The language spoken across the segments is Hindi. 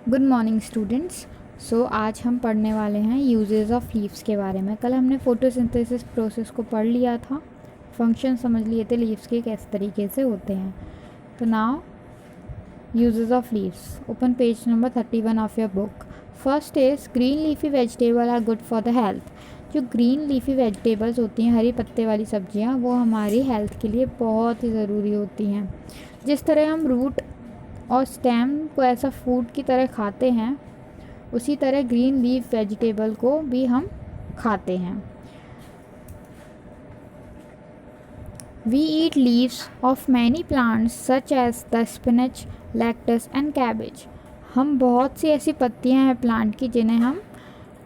Good morning students. आज हम पढ़ने वाले हैं यूजेस ऑफ लीव्स के बारे में। कल हमने फोटोसिंथेसिस प्रोसेस को पढ़ लिया था, फंक्शन समझ लिए थे लीव्स के किस तरीके से होते हैं। तो now uses of leaves, open page number 31 of your book. First is green leafy vegetable are good for the health. जो ग्रीन लीफी वेजिटेबल्स होती हैं, हरी पत्ते वाली सब्जियां, वो हमारी हेल्थ के लिए बहुत ही ज़रूरी होती हैं। जिस तरह हम रूट और स्टेम को ऐसा फूड की तरह खाते हैं, उसी तरह ग्रीन लीफ वेजिटेबल को भी हम खाते हैं। We eat leaves of many plants such as the spinach, lettuce and cabbage. हम बहुत सी ऐसी पत्तियां हैं प्लांट की जिन्हें हम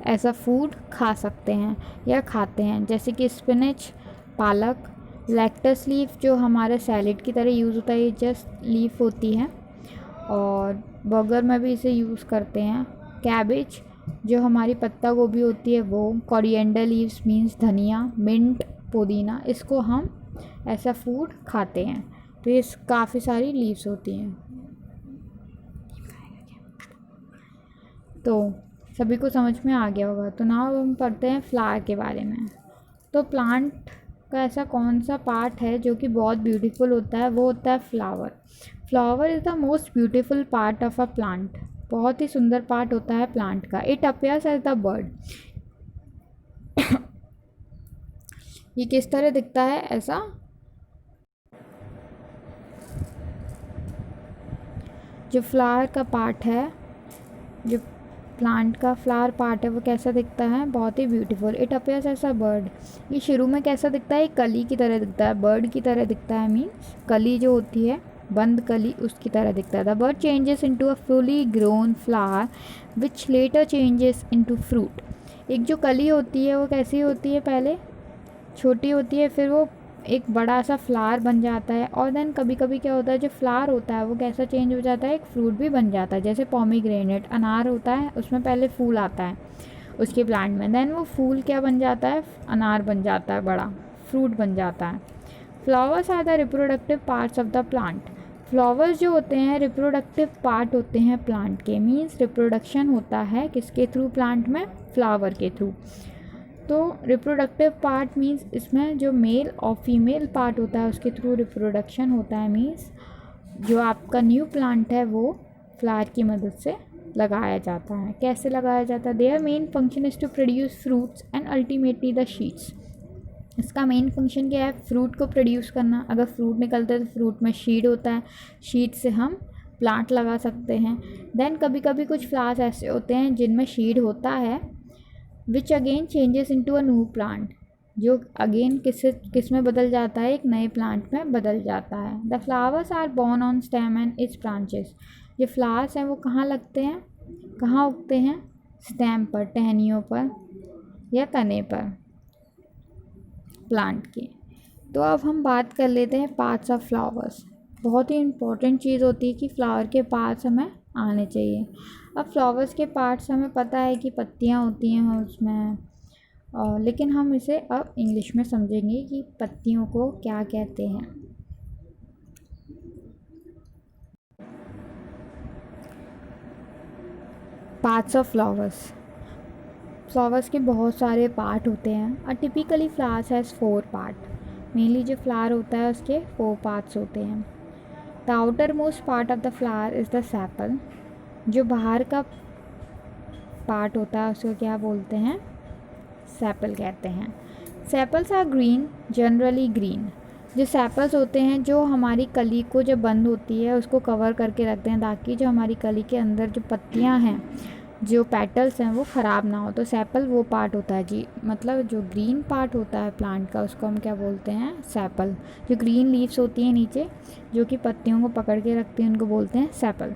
ऐसा फूड खा सकते हैं या खाते हैं, जैसे कि स्पिनच, पालक, लेक्टस लीफ जो हमारे सैलेड की तरह यूज़ होता है, ये जस्ट लीफ होती है और बर्गर में भी इसे यूज़ करते हैं। कैबेज जो हमारी पत्ता गोभी होती है वो, कोरिएंडर लीव्स मीन्स धनिया, मिंट, पुदीना, इसको हम ऐसा फूड खाते हैं। तो ये काफ़ी सारी लीव्स होती हैं। तो सभी को समझ में आ गया होगा। तो नाउ हम पढ़ते हैं फ्लावर के बारे में। तो प्लांट का ऐसा कौन सा पार्ट है जो कि बहुत ब्यूटीफुल होता है, वो होता है flower. Flower is the most beautiful part of a plant. बहुत ही सुंदर पार्ट होता है प्लांट का। It appears as the bud. ये किस तरह दिखता है ऐसा? जो फ्लावर का पार्ट है, जो प्लांट का फ्लावर पार्ट है, वो कैसा दिखता है? बहुत ही beautiful. It appears as a bird. ये शुरू में कैसा दिखता है? कली की तरह दिखता है, बर्ड की तरह दिखता है। मीन्स कली जो होती है, बंद कली, उसकी तरह दिखता है। The bud changes into a fully grown flower which later changes into fruit. एक जो कली होती है वो कैसी होती है? पहले छोटी होती है, फिर वो एक बड़ा सा फ्लावर बन जाता है, और देन कभी कभी क्या होता है, जो फ्लावर होता है वो कैसा चेंज हो जाता है, एक फ्रूट भी बन जाता है। जैसे पोमीग्रेनेट, अनार होता है, उसमें पहले फूल आता है उसके प्लांट में, देन वो फूल क्या बन जाता है? अनार बन जाता है, बड़ा फ्रूट बन जाता है। Flowers are the reproductive parts of the plant. Flowers जो होते हैं रिप्रोडक्टिव पार्ट होते हैं प्लांट के। मीन्स रिप्रोडक्शन होता है किसके थ्रू? प्लांट में, फ्लावर के थ्रू। तो रिप्रोडक्टिव पार्ट मीन्स इसमें जो मेल और फीमेल पार्ट होता है उसके थ्रू रिप्रोडक्शन होता है। मीन्स जो आपका न्यू प्लांट है वो फ्लावर की मदद से लगाया जाता है। कैसे लगाया जाता है? Their main function is to produce fruits and ultimately the seeds. इसका मेन फंक्शन क्या है? फ्रूट को प्रोड्यूस करना। अगर फ्रूट निकलता है तो फ्रूट में शीड होता है, शीड से हम प्लांट लगा सकते हैं। देन कभी कभी कुछ फ्लावर्स ऐसे होते हैं जिनमें शीड होता है, which again changes into a new plant, जो अगेन किस में बदल जाता है? एक नए प्लांट में बदल जाता है। The flowers are borne on stem and its branches. जो फ्लावर्स हैं वो कहाँ लगते हैं, कहाँ उगते हैं? स्टेम पर, टहनियों पर या तने पर प्लांट के। तो अब हम बात कर लेते हैं पार्ट्स ऑफ फ्लावर्स। बहुत ही इम्पोर्टेंट चीज़ होती है कि फ्लावर के पार्ट्स हमें आने चाहिए। अब फ्लावर्स के पार्ट्स हमें पता है कि पत्तियाँ होती हैं उसमें, लेकिन हम इसे अब इंग्लिश में समझेंगे कि पत्तियों को क्या कहते हैं। Parts of flowers. फ्लावर्स के बहुत सारे पार्ट होते हैं। Uh typically flowers has 4 part. Mainly जो फ्लावर होता है उसके 4 पार्ट्स होते हैं। The outermost part of the flower is the sepal. जो बाहर का पार्ट होता है उसको क्या बोलते हैं? सेपल कहते हैं। Sepals are green, generally green. जो सेपल्स होते हैं जो हमारी कली को जब बंद होती है उसको कवर करके रखते हैं, ताकि जो हमारी कली के अंदर जो पत्तियां हैं, जो पेटल्स हैं, वो ख़राब ना हो। तो सेपल वो पार्ट होता है जी, मतलब जो ग्रीन पार्ट होता है प्लांट का उसको हम क्या बोलते हैं? सेपल। जो ग्रीन लीव्स होती हैं नीचे जो कि पत्तियों को पकड़ के रखती हैं, उनको बोलते हैं sepal.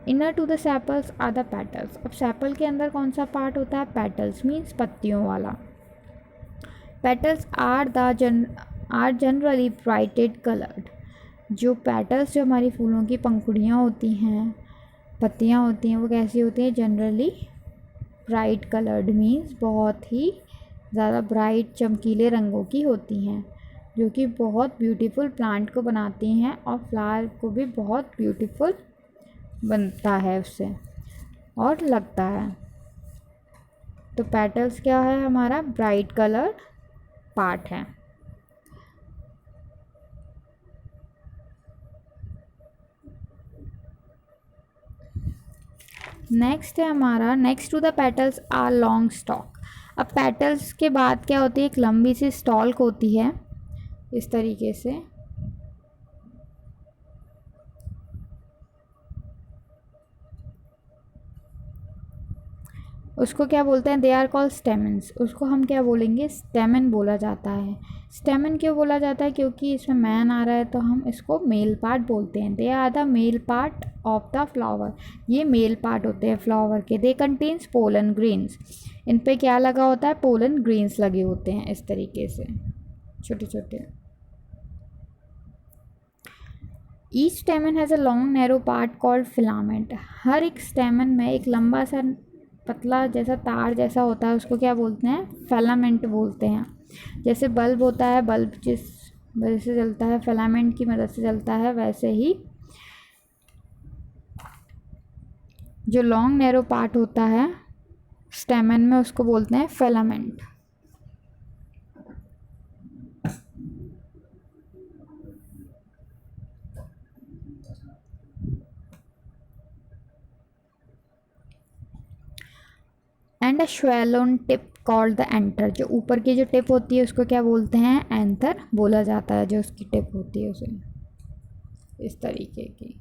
Inner to the sepals are the petals. अब सेपल के अंदर कौन सा पार्ट होता है? पेटल्स मीन्स पत्तियों वाला। Petals are generally brighted coloured. जो पेटल्स, जो हमारी फूलों की पंखुड़ियाँ होती हैं, पत्तियाँ होती हैं, वो कैसी होती हैं? जनरली ब्राइट कलर्ड मीन्स बहुत ही ज़्यादा ब्राइट चमकीले रंगों की होती हैं, जो कि बहुत ब्यूटीफुल प्लांट को बनाती हैं और फ्लावर को भी बहुत ब्यूटीफुल बनता है उससे। और लगता है। तो पेटल्स क्या है, हमारा ब्राइट कलर पार्ट है। नेक्स्ट है हमारा, next to the petals are long stalk. अब पेटल्स के बाद क्या होती है, एक लंबी सी स्टॉल्क होती है इस तरीके से। उसको क्या बोलते हैं, दे आर कॉल्ड स्टेमन्स। उसको हम क्या बोलेंगे, स्टेमन बोला जाता है। स्टेमन क्यों बोला जाता है, क्योंकि इसमें मैन आ रहा है तो हम इसको मेल पार्ट बोलते हैं। They are the male part of the flower. ये मेल पार्ट होते हैं फ्लावर के। They contains pollen grains. इन पे क्या लगा होता है, पोलन ग्रेन्स लगे होते हैं इस तरीके से छोटे छोटे। Each stamen has a long narrow part called filament. हर एक स्टेमन में एक लंबा सा पतला जैसा तार जैसा होता है, उसको क्या बोलते हैं, फिलामेंट बोलते हैं। जैसे बल्ब होता है, बल्ब जिस वजह से जलता है, फिलामेंट की मदद से जलता है, वैसे ही जो लॉन्ग नैरो पार्ट होता है स्टेमन में, उसको बोलते हैं filament. And a swollen tip called the anther. जो ऊपर की जो टिप होती है उसको क्या बोलते हैं, एंथर बोला जाता है। जो उसकी टिप होती है उसे इस तरीके की।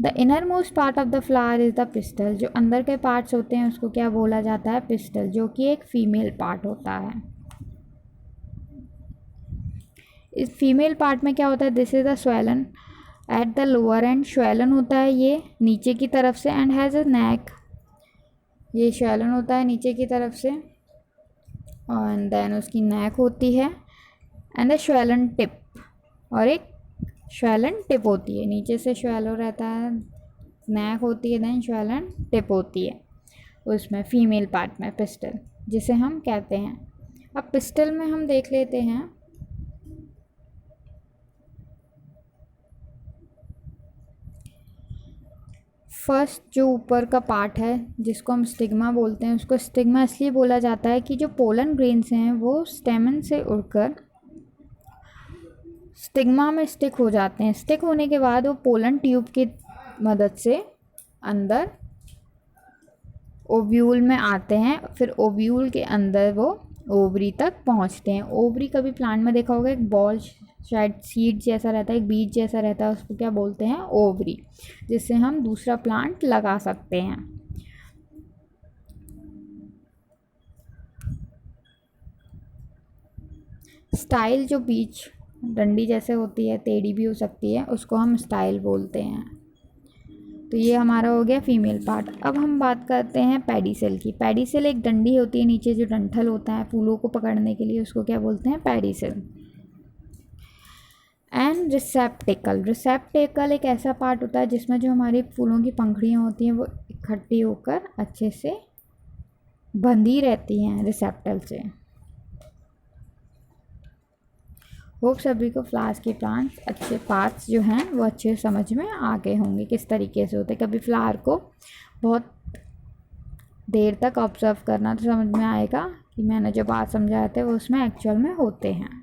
The inner most part of the flower is the pistol. जो अंदर के पार्ट्स होते हैं उसको क्या बोला जाता है, पिस्टल, जो कि एक फीमेल पार्ट होता है। इस फीमेल पार्ट में क्या होता है, this is the swollen at the lower end. Swollen होता है ये नीचे की तरफ से, एंड हैज़ अ नेक। ये स्वैलन होता है नीचे की तरफ से, और देन उसकी नेक होती है, एंड द स्वैलन टिप। और एक स्वैलन टिप होती है, नीचे से स्वैलो रहता है, नेक होती है, देन स्वैलन टिप होती है उसमें फीमेल पार्ट में, पिस्टल जिसे हम कहते हैं। अब पिस्टल में हम देख लेते हैं। फर्स्ट जो ऊपर का पार्ट है जिसको हम स्टिग्मा बोलते हैं, उसको स्टिग्मा इसलिए बोला जाता है कि जो पोलन ग्रेन्स हैं वो स्टेमन से उड़कर स्टिग्मा में स्टिक हो जाते हैं। स्टिक होने के बाद वो पोलन ट्यूब की मदद से अंदर ओव्यूल में आते हैं, फिर ओव्यूल के अंदर वो ओवरी तक पहुंचते हैं। ओवरी कभी प्लांट में देखा होगा, एक बॉल शायद सीड जैसा रहता है, एक बीज जैसा रहता है, उसको क्या बोलते हैं, ओवरी, जिससे हम दूसरा प्लांट लगा सकते हैं। स्टाइल जो बीज डंडी जैसे होती है, टेढ़ी भी हो सकती है, उसको हम स्टाइल बोलते हैं। तो ये हमारा हो गया फीमेल पार्ट। अब हम बात करते हैं पेडिसेल की। पेडिसेल एक डंडी होती है नीचे, जो डंठल होता है फूलों को पकड़ने के लिए, उसको क्या बोलते हैं, पेडिसेल। एंड रिसेप्टिकल। रिसेप्टिकल एक ऐसा पार्ट होता है जिसमें जो हमारी फूलों की पंखुड़ियाँ होती हैं वो इकट्ठी होकर अच्छे से बंधी रहती हैं रिसेप्टल से। होप सभी को फ्लावर्स के प्लांट्स अच्छे पार्ट्स जो हैं वो अच्छे समझ में आ गए होंगे, किस तरीके से होते हैं। कभी फ्लावर को बहुत देर तक ऑब्जर्व करना तो समझ में आएगा कि मैंने जो बात समझाए थे वो उसमें एक्चुअल में होते हैं।